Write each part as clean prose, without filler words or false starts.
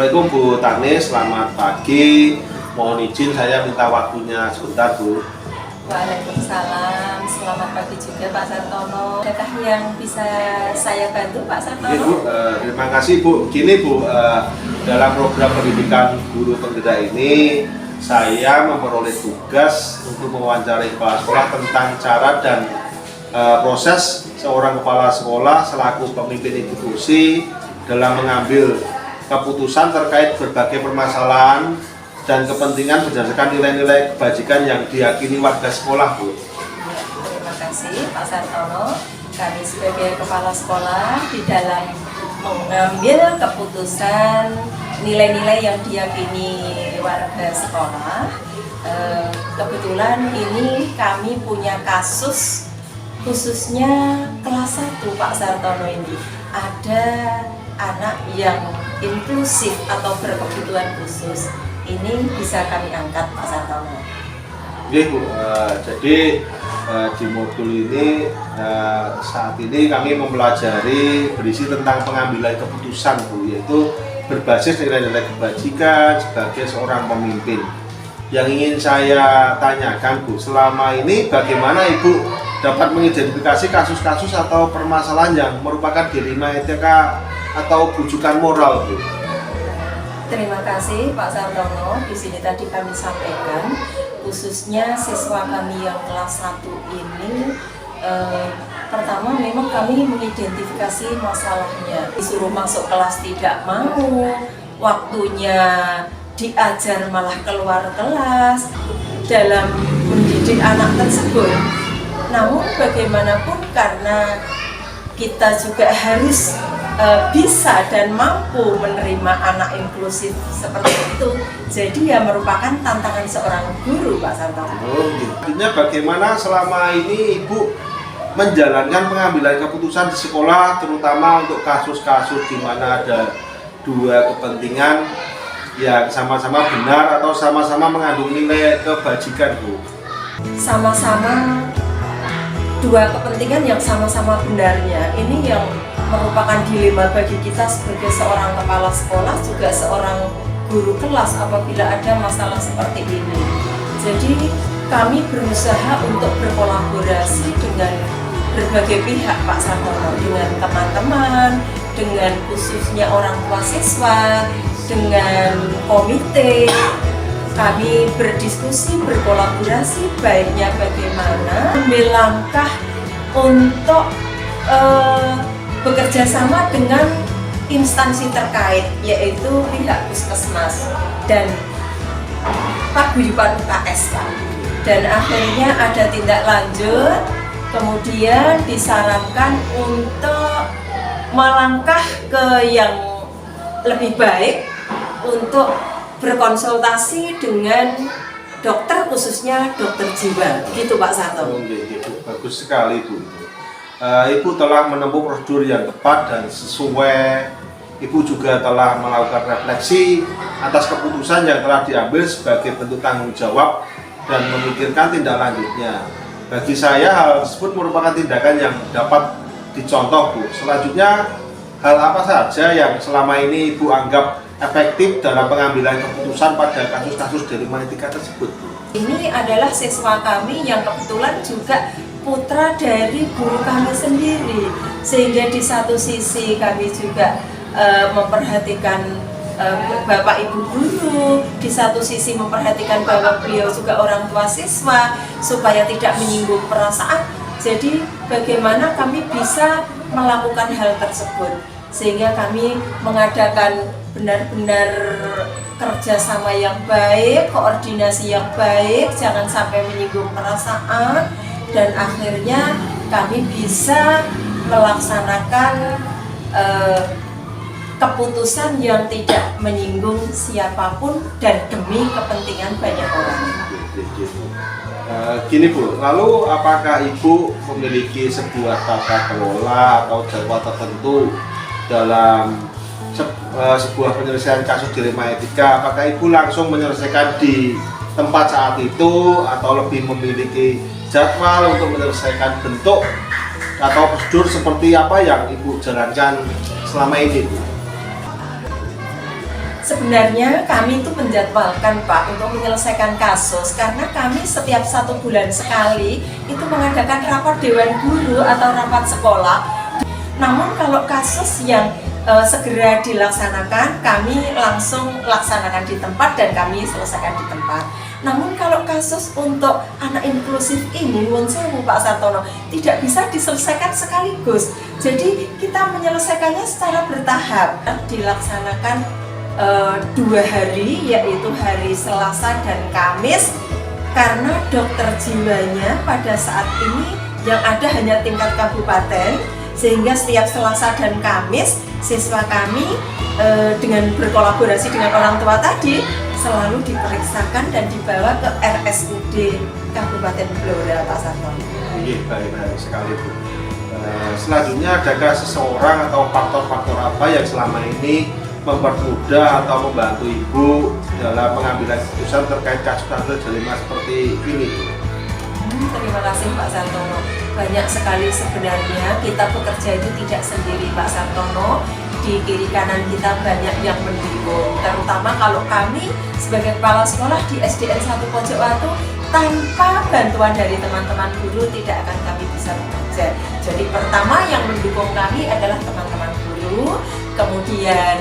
Assalamualaikum Bu Tani, selamat pagi. Mohon izin saya minta waktunya sebentar Bu. Waalaikumsalam, selamat pagi juga Pak Sartono. Adakah yang bisa saya bantu Pak Sartono? Bu, terima kasih Bu. Gini Bu, dalam program pendidikan guru penggerak ini saya memperoleh tugas untuk mewawancarai kepala sekolah tentang cara dan proses seorang kepala sekolah selaku pemimpin institusi dalam mengambil keputusan terkait berbagai permasalahan dan kepentingan berdasarkan nilai-nilai kebajikan yang diyakini warga sekolah, Bu. Terima kasih Pak Sartono. Kami sebagai kepala sekolah di dalam mengambil keputusan nilai-nilai yang diyakini warga sekolah. Kebetulan ini kami punya kasus khususnya kelas 1 Pak Sartono ini. Ada anak yang inklusif atau berkebutuhan khusus. Ini bisa kami angkat Pak Sartono. Iya Bu, jadi di modul ini saat ini kami mempelajari berisi tentang pengambilan keputusan Bu, yaitu berbasis nilai-nilai kebajikan sebagai seorang pemimpin. Yang ingin saya tanyakan Bu, selama ini bagaimana Ibu dapat mengidentifikasi kasus-kasus atau permasalahan yang merupakan dilema etika atau bujukan moral Bu? Terima kasih Pak Sartono. Di sini tadi kami sampaikan, khususnya siswa kami yang kelas 1 ini, pertama memang kami mengidentifikasi masalahnya. Disuruh masuk kelas tidak mau, waktunya diajar malah keluar kelas dalam mendidik anak tersebut. Namun bagaimanapun karena kita juga harus bisa dan mampu menerima anak inklusif seperti itu, jadi ya merupakan tantangan seorang guru Pak Sartono. Artinya bagaimana selama ini Ibu menjalankan pengambilan keputusan di sekolah, terutama untuk kasus-kasus di mana ada dua kepentingan yang sama-sama benar atau sama-sama mengandung nilai kebajikan Bu? Sama-sama dua kepentingan yang sama-sama benarnya. Ini yang merupakan dilema bagi kita sebagai seorang kepala sekolah, juga seorang guru kelas apabila ada masalah seperti ini. Jadi kami berusaha untuk berkolaborasi dengan berbagai pihak Pak Sartono, dengan teman-teman, dengan khususnya orang tua siswa, dengan komite. Kami berdiskusi, berkolaborasi, baiknya bagaimana ambil langkah untuk bekerja sama dengan instansi terkait, yaitu pihak puskesmas dan paguyuban UKS Pak. Dan akhirnya ada tindak lanjut, kemudian disarankan untuk melangkah ke yang lebih baik untuk berkonsultasi dengan dokter, khususnya dokter jiwa. Gitu Pak Sartono. Bagus sekali Bu. Ibu telah menempuh prosedur yang tepat dan sesuai. Ibu juga telah melakukan refleksi atas keputusan yang telah diambil sebagai bentuk tanggung jawab dan memikirkan tindak lanjutnya. Bagi saya hal tersebut merupakan tindakan yang dapat dicontoh Bu. Selanjutnya, hal apa saja yang selama ini Ibu anggap efektif dalam pengambilan keputusan pada kasus-kasus dilema etika tersebut Bu? Ini adalah siswa kami yang kebetulan juga putra dari guru kami sendiri, sehingga di satu sisi kami juga memperhatikan bapak ibu guru, di satu sisi memperhatikan bahwa beliau juga orang tua siswa supaya tidak menyinggung perasaan. Jadi bagaimana kami bisa melakukan hal tersebut, sehingga kami mengadakan benar-benar kerjasama yang baik, koordinasi yang baik, jangan sampai menyinggung perasaan. Dan akhirnya kami bisa melaksanakan keputusan yang tidak menyinggung siapapun dan demi kepentingan banyak orang. Gini Bu, lalu apakah Ibu memiliki sebuah tata kelola atau jadwal tertentu dalam sebuah penyelesaian kasus dilema etika? Apakah Ibu langsung menyelesaikan di tempat saat itu atau lebih memiliki jadwal untuk menyelesaikan bentuk atau prosedur seperti apa yang Ibu jalankan selama ini Bu? Sebenarnya kami itu menjadwalkan Pak untuk menyelesaikan kasus karena kami setiap 1 bulan sekali itu mengadakan rapat dewan guru atau rapat sekolah. Namun kalau kasus yang segera dilaksanakan, kami langsung laksanakan di tempat dan kami selesaikan di tempat. Namun kalau kasus untuk anak inklusif ini, nuwun sewu Pak Sartono, tidak bisa diselesaikan sekaligus. Jadi kita menyelesaikannya secara bertahap. Dilaksanakan 2 hari, yaitu hari Selasa dan Kamis, karena dokter jiwanya pada saat ini yang ada hanya tingkat kabupaten, sehingga setiap Selasa dan Kamis siswa kami dengan berkolaborasi dengan orang tua tadi selalu diperiksakan dan dibawa ke RSUD Kabupaten Blora, Pak Sartono. Iya, baik sekali Bu. Selanjutnya, adakah seseorang atau faktor-faktor apa yang selama ini mempermudah atau membantu Ibu dalam mengambil keputusan terkait kasus-kasus delima seperti ini Bu? Terima kasih Pak Sartono. Banyak sekali sebenarnya, kita bekerja itu tidak sendiri Pak Sartono. Di kiri kanan kita banyak yang mendukung, terutama kalau kami sebagai kepala sekolah di SDN 1 Pojok-Watu, tanpa bantuan dari teman-teman guru tidak akan kami bisa bekerja. Jadi pertama yang mendukung kami adalah teman-teman guru, kemudian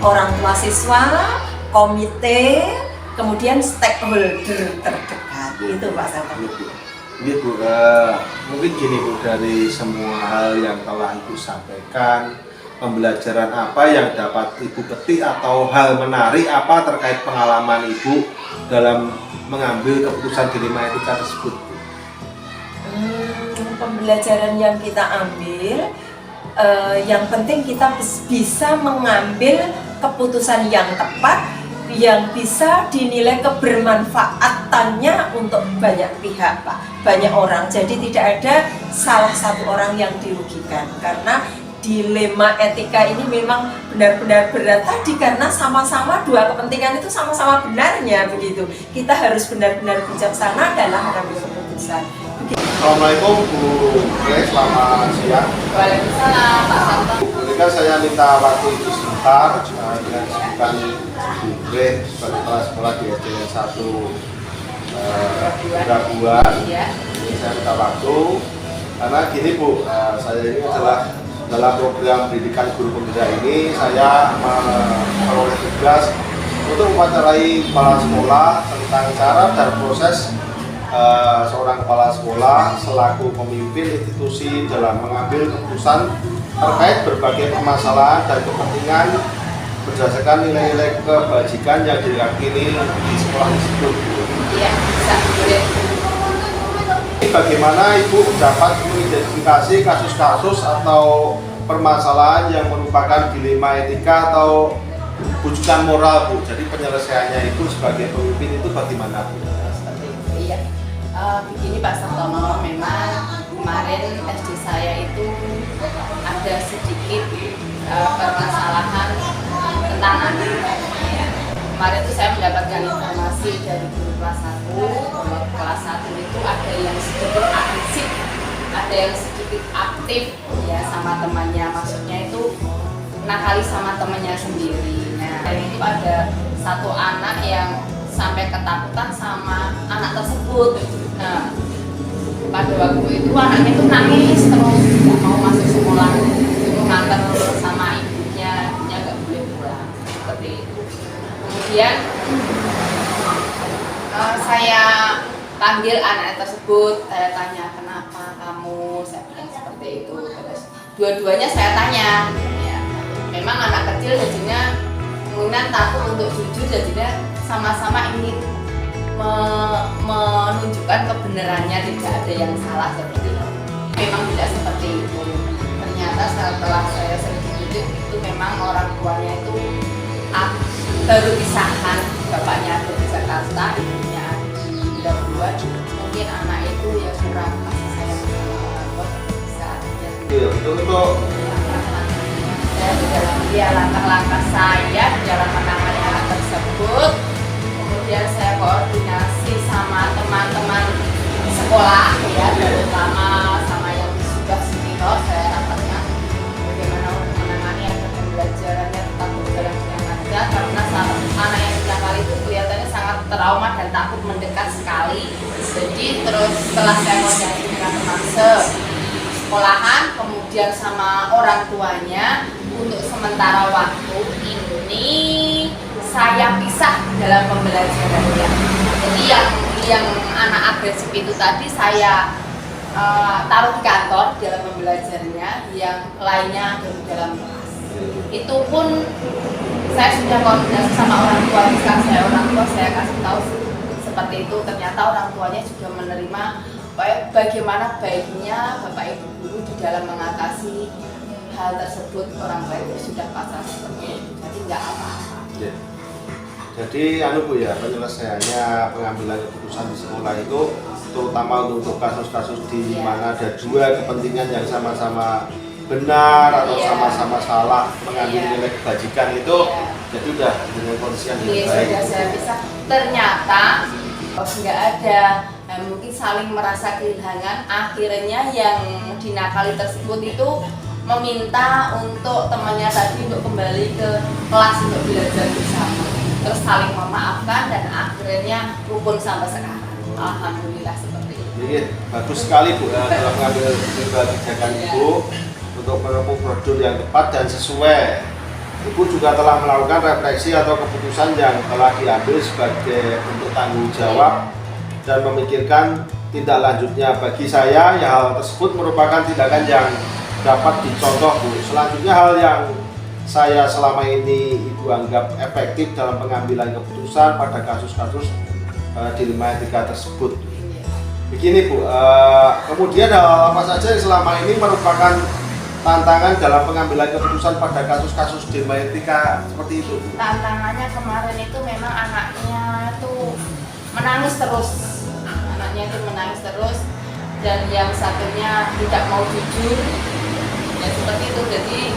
orang tua siswa, komite, kemudian stakeholder terdekat. Itu Pak Sartono. Ini Bu, mungkin gini Bu, dari semua hal yang telah Ibu sampaikan, pembelajaran apa yang dapat Ibu petik atau hal menarik apa terkait pengalaman Ibu dalam mengambil keputusan dilema etika tersebut? Pembelajaran yang kita ambil, yang penting kita bisa mengambil keputusan yang tepat, yang bisa dinilai kebermanfaatannya untuk banyak pihak Pak, banyak orang. Jadi tidak ada salah satu orang yang dirugikan, karena dilema etika ini memang benar-benar berat tadi karena sama-sama dua kepentingan itu sama-sama benarnya begitu. Kita harus benar-benar bijaksana dalam mengambil keputusan. Assalamualaikum Bu Grace, selamat siang. Waalaikumsalam Pak Santo. Ketika saya minta waktu itu sebentar dengan kesibukan Bu Grace sebagai kepala sekolah di SDN 1 Raguan. Ini saya minta waktu karena gini Bu, saya ini adalah dalam program pendidikan guru pembina ini saya memperoleh tugas untuk mewawancarai kepala sekolah tentang cara dan proses seorang kepala sekolah selaku pemimpin institusi dalam mengambil keputusan terkait berbagai permasalahan dan kepentingan berdasarkan nilai-nilai kebajikan yang diyakini di sekolah tersebut. Iya, bisa boleh. Bagaimana Ibu dapat mengidentifikasi kasus-kasus atau permasalahan yang merupakan dilema etika atau bujukan moral Bu? Jadi penyelesaiannya itu sebagai pemimpin itu bagaimana Bu? Iya, begini Pak Sartono, memang kemarin SD saya itu ada sedikit permasalahan tentang anak. Kemarin itu saya mendapatkan informasi dari guru kelas 1 bahwa kelas 1 itu ada yang sedikit agresif, ada yang sedikit aktif ya sama temannya, maksudnya itu nakali sama temannya sendiri. Nah, dan itu ada satu anak yang sampai ketakutan sama anak tersebut. Nah, pada waktu itu anaknya itu nangis terus, nggak mau masuk sekolah, itu nganter sama ibunya nggak boleh pulang, seperti itu. Kemudian saya panggil anak tersebut, saya tanya kenapa kamu, saya bilang seperti itu. Terus dua-duanya saya tanya, ya, memang anak kecil jadinya kemudian takut untuk jujur, jadinya sama-sama ingin menunjukkan kebenarannya, tidak ada yang salah seperti itu. Memang tidak seperti itu. Ternyata setelah saya sering dididik itu memang orang tuanya itu baru pisahkan, bapaknya ada di Jakarta, ibunya di Labuan. Mungkin anak itu ya kurang kasih sayang sama orang tua, bisa aja. Iya, betul. Langkah-langkah saya dalam menangani anak tersebut. Kemudian saya koordinasi sama teman-teman sekolah ya, terutama sama yang sudah senior. Saya rapatkan bagaimana untuk menangani agar pembelajarannya tetap berjalan dengan lancar. trauma dan takut mendekat sekali. Jadi terus setelah saya koordinasi dengan teman sekolahan, kemudian sama orang tuanya, untuk sementara waktu ini saya pisah dalam pembelajarannya. Jadi yang anak agresif itu tadi saya taruh di kantor dalam pembelajarannya, yang lainnya ada di dalam kelas. Itu pun saya sudah koordinasi sama orang tua, orang tua saya kasih tahu seperti itu. Ternyata orang tuanya juga menerima bagaimana baiknya Bapak Ibu guru di dalam mengatasi hal tersebut. Orang tua itu sudah pasrah seperti itu, jadi nggak apa-apa. Ya. Jadi Bu ya, penyelesaiannya pengambilan keputusan di sekolah itu terutama untuk kasus-kasus di mana ada dua kepentingan yang sama-sama benar atau sama-sama salah mengambil nilai kebajikan itu, jadi udah dengan kondisi yang baik. Sudah saya bisa. Ternyata nggak ada, mungkin saling merasa kehilangan. Akhirnya yang dinakali tersebut itu meminta untuk temannya tadi untuk kembali ke kelas untuk belajar bersama, terus saling memaafkan dan akhirnya rukun sampai sekarang. Alhamdulillah seperti itu. Jadi bagus sekali Bu dalam mengambil kebijakan Ibu untuk menempuh prosedur yang tepat dan sesuai. Ibu juga telah melakukan refleksi atau keputusan yang telah diambil sebagai bentuk tanggung jawab dan memikirkan tindak lanjutnya. Bagi saya, ya hal tersebut merupakan tindakan yang dapat dicontoh Bu. Selanjutnya, hal yang saya selama ini Ibu anggap efektif dalam pengambilan keputusan pada kasus-kasus dilema etika tersebut. Begini Bu, kemudian hal apa saja yang selama ini merupakan tantangan dalam pengambilan keputusan pada kasus-kasus dilema etika seperti itu Bu? Tantangannya kemarin itu memang anaknya tuh menangis terus, dan yang satunya tidak mau jujur, ya seperti itu. Jadi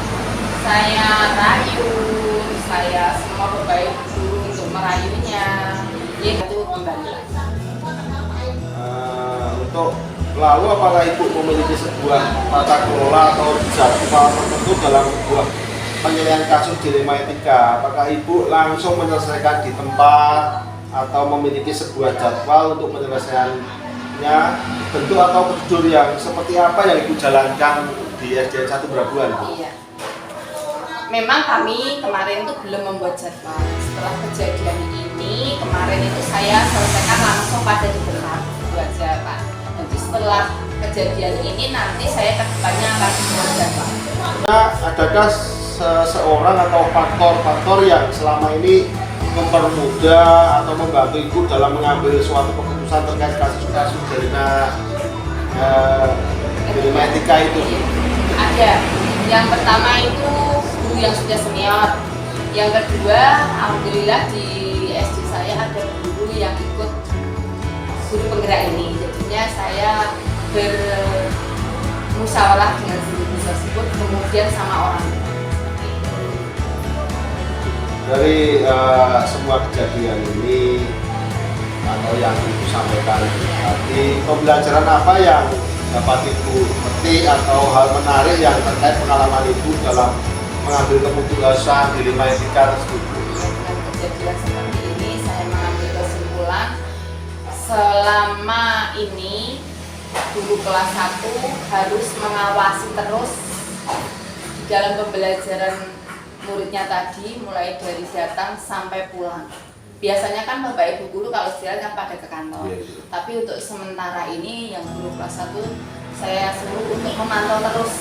saya rayu, saya semua berbaik dulu untuk merayunya, ya itu kembali lagi. Untuk lalu apakah Ibu memiliki sebuah tata kelola atau jadwal tertentu dalam sebuah penyelesaian kasus dilema etika? Apakah Ibu langsung menyelesaikan di tempat atau memiliki sebuah jadwal untuk menyelesaikannya? Bentuk atau prosedur yang seperti apa yang Ibu jalankan di SDN 1 Brabuan Bu? Iya. Memang kami kemarin itu belum membuat jadwal. Setelah kejadian ini, kemarin itu saya selesaikan langsung pada di depan itu aja Pak. Nanti setelah kejadian ini nanti saya kedepannya akan membuat jadwal. Nah, adakah seseorang atau faktor-faktor yang selama ini mempermudah atau membantu Ibu dalam mengambil suatu keputusan terkait kasus-kasus dilema etika itu? Ada. Yang pertama itu guru yang sudah senior. Yang kedua, alhamdulillah di SD saya ada guru yang ikut guru penggerak ini. Jadinya saya bermusyawarah dengan guru tersebut, kemudian sama orang tua. Dari semua kejadian ini atau yang Ibu sampaikan tadi, pembelajaran apa yang dapat Ibu petik atau hal menarik yang terkait pengalaman Ibu dalam mengambil keputusan dilema etika tersebut? Dengan kejadian seperti ini, saya mengambil kesimpulan selama ini guru kelas 1 harus mengawasi terus di dalam pembelajaran muridnya tadi, mulai dari datang sampai pulang. Biasanya kan Bapak Ibu guru kalau istirahat kan pada ke kantor. Tapi untuk sementara ini yang guru kelas 1 saya suruh untuk memantau terus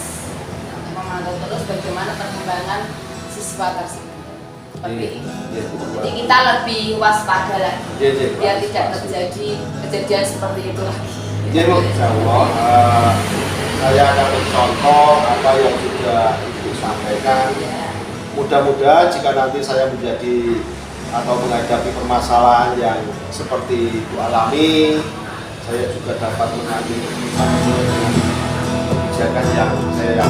bagaimana perkembangan siswa tersebut. Seperti itu. Jadi kita lebih waspada lagi biar tidak terjadi kejadian seperti itu lagi. Jadi insya Allah saya akan mencontoh apa yang sudah Ibu sampaikan. Mudah-mudahan jika nanti saya menjadi atau menghadapi permasalahan yang seperti Ibu alami, saya juga dapat mengambil kebijakan yang saya